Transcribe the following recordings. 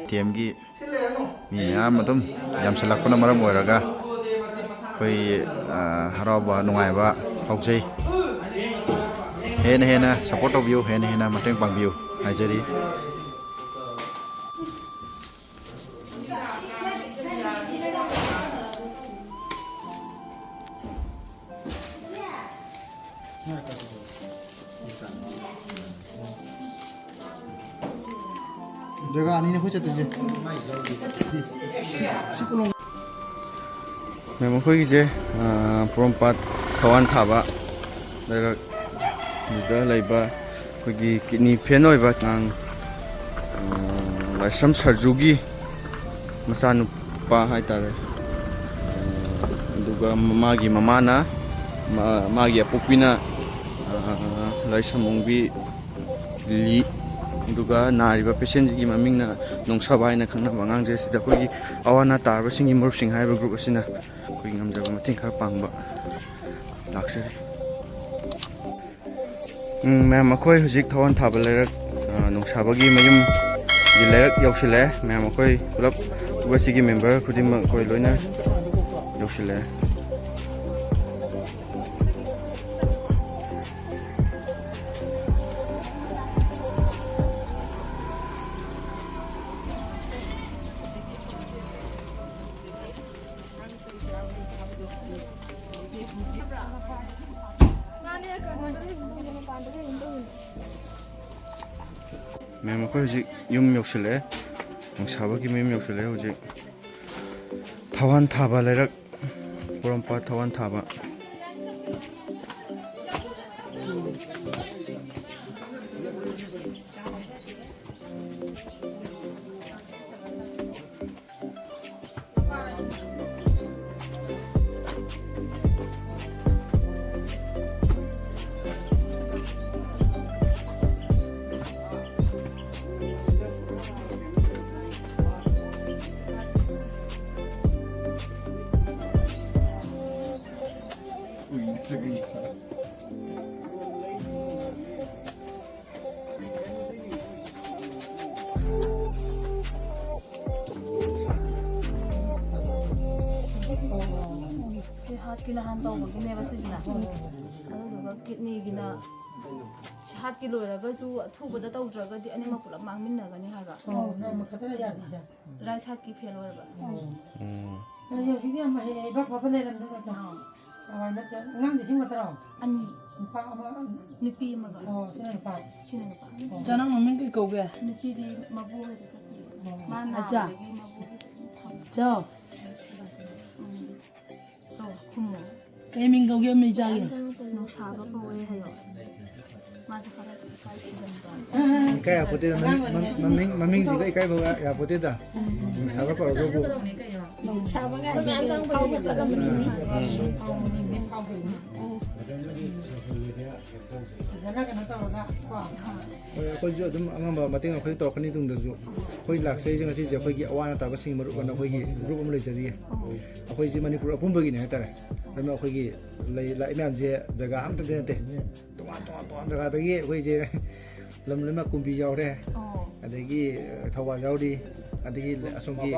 AATMꯒꯤ ꯃꯤ ꯃꯌꯥꯝ ꯑꯗꯨꯝ ꯌꯥꯝꯁꯤꯜꯂꯛꯄꯅ ꯃꯔꯝ ꯑꯣꯏꯔꯒ ꯑꯩꯈꯣꯏ ꯍꯔꯥꯎꯕ ꯅꯨꯡꯉꯥꯏꯕ ꯐꯥꯎꯖꯩ ꯍꯦꯟꯅ ꯁꯄꯣꯔꯠ ꯇꯧꯕꯤꯌꯨ ꯍꯦꯟꯅ ꯃꯇꯦꯡ ꯄꯥꯡꯕꯤꯌꯨ ꯍꯥꯏꯖꯔꯤ yagani ne khuchat je Mem akhoi je Porompat Thawanthaba Leiba akhoi kidney fail oiba nang laisam sarjugi masanupa haitare aduga magi mamana magi apopina laisamongbi li aduga nariba patient gi mamingna Nongshaba haina khangnaba angangje sida akhoi awana Tarabasinggi Marupsing haiba group asina akhoi ngamjaba matheng khar pangba laksari ma'am akhoi hujik Thawanthaba Leirak Nongshaba gi mayum gi Leirak yausile ma'am akhoi pulap tubasi gi member khudima akhoi loina yausile Ma'am akhoi hujik yum yausile Nongshaba gi mayum yausile hujik Thawanthaba Leirak Porompat Thawanthaba Kina han tau bagi ne basi jina. Aduga kidney gina hat kilo raga ju thu bada tau draga di ani mapula mangmin na gani haga. na makhada ya dija Rice hat ki fail warba. yo sidi amma he ba pa le ram da ta awai na ngang di sing matara Ani pa ama nipi maga. sina pa China pa. Janang mamin kai kau ge. Nipi di mabu ha di sakti. Mana Aja. di mabu. Chao. To kumo. Kai ming kau ge mi ja ge. Nongshaba ko we hayo. Maja kara kai chizamba. ikai apote maming ji ikai ba ya apote da saba ko ro bu Nongshaba ga. jana kana ta ga ko jo dum angamba mating akhoi to khani dung da ju khoi laksai jing asi je khoi gi awana ta ba sing maru kana khoi gi group am le jari akhoi ji manipur apum ba gi ne tare dam akhoi gi lai lai nam je jaga am ta de te to jaga da gi khoi je lam lama kumbi yaw re adagi thawal yawdi adagi asongi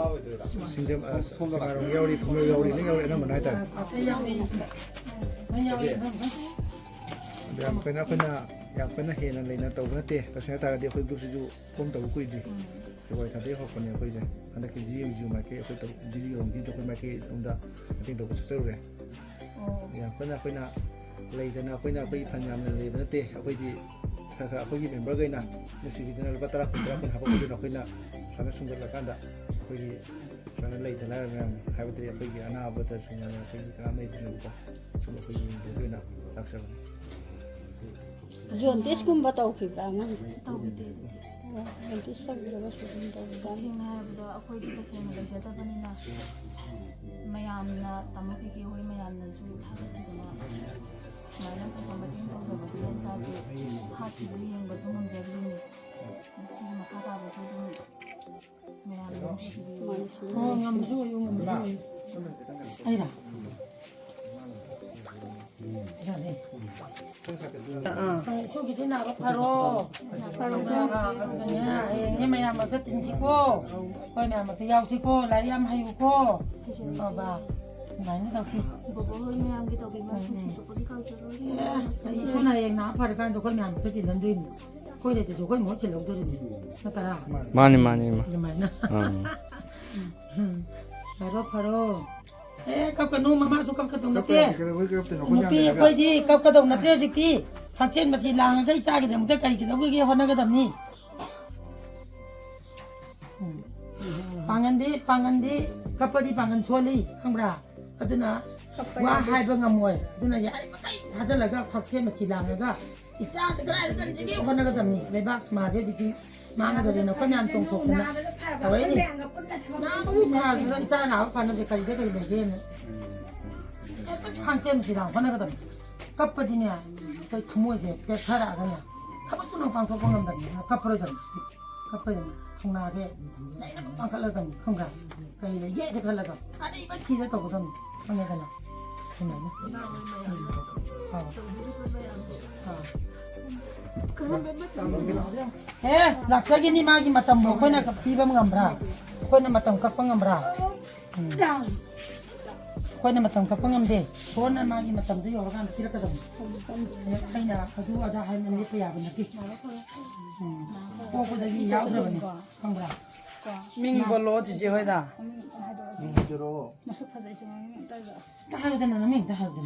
sinjam samarong yawdi khumyo yawdi ne yawdi na manai ta yam kana hena leina tawna te tasya ta de khoi group ju kom taw kui di to wai ta de ho kone khoi je anda ki ji ju ma ke khoi taw ji yong gi to ma ke unda ting to sa re yam kana leidana khoi phanyam le na te khoi di akhoi member gaina nasividana lupa tara kun hapa ko dina khoina sana sungal lakanda akhoi sana leidana ram habati akhoi ana abata sungal akhoi kana mai sinu ko suma akhoi dina laksa Jon tes kum batau ki ba ngan. Tau bide. Nanti sab jaga sudin tau ba. Singna habda akhoi di tasena leja ta banina. Mayamna tamuki ki hoi mayamna zu thadina. Mana ko pamatin ko ba biyan sa ji hati ji yang ba zungun jabli. Si Makhada ba ju mayamna shiri. Ngam su yo ngam su. Ai ra. 자세. 속이 지나가 바로 그냥 얘만 막 뜯지고 거기만 막 야우시고 라이암 하유고 봐봐 많이 덕시. 보고 홀매함기 덕이 말씀시도 거기 가져로. 이 손아에 나 파르간도 거기만 뜯지는 데 거기에 저 거기 못 질러더니 나타나. 많이 많이 마. 많이. 바로. kapka nu mama su kapka dong nate nupi koi di kapka dong nate jiki hakchen masi lang ga cha gi dam ta kari gi dong gi hona ga dam ni pangan di kappa di pangan choli khambra aduna wa hai ba ngamoi aduna ya makai hajala ga hakchen masi lang ga isa cha ga ga ji gi hona ga dam ni lebak ma je jiki mang ga na ko nyam tong tok na awai ni na bu ma ga isa na pa na je kari ga ga le ne 한쯤 지랑 하나거든. kapadinya kay kumoje pe thara ganya kapat kunang pang thok ngam dan kapro dan kapro thongna je pang khala dan khonga kay ye je khala ga ari ba thi je to dan ngane kana khona na lakjagi ni magi matam mo khona ka pibam ngambra khona matam ka pangambra khona matam ka pangamde sona magi matam de yoga kan tira ka dam kaina adu ada han ni pe ya ban ki ko ko da gi yaw da ban khambra ming bolo ji je hoida 들어 masuk phase chi mang ta ga ta ha da na ming ta ha da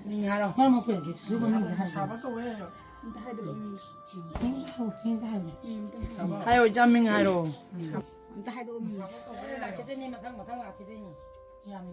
ming haro har mo pe gi su ban da ha da ta ha do ming ta ha da hayo jam ming haro ta ha do la ke ni matang matang la ke ni yam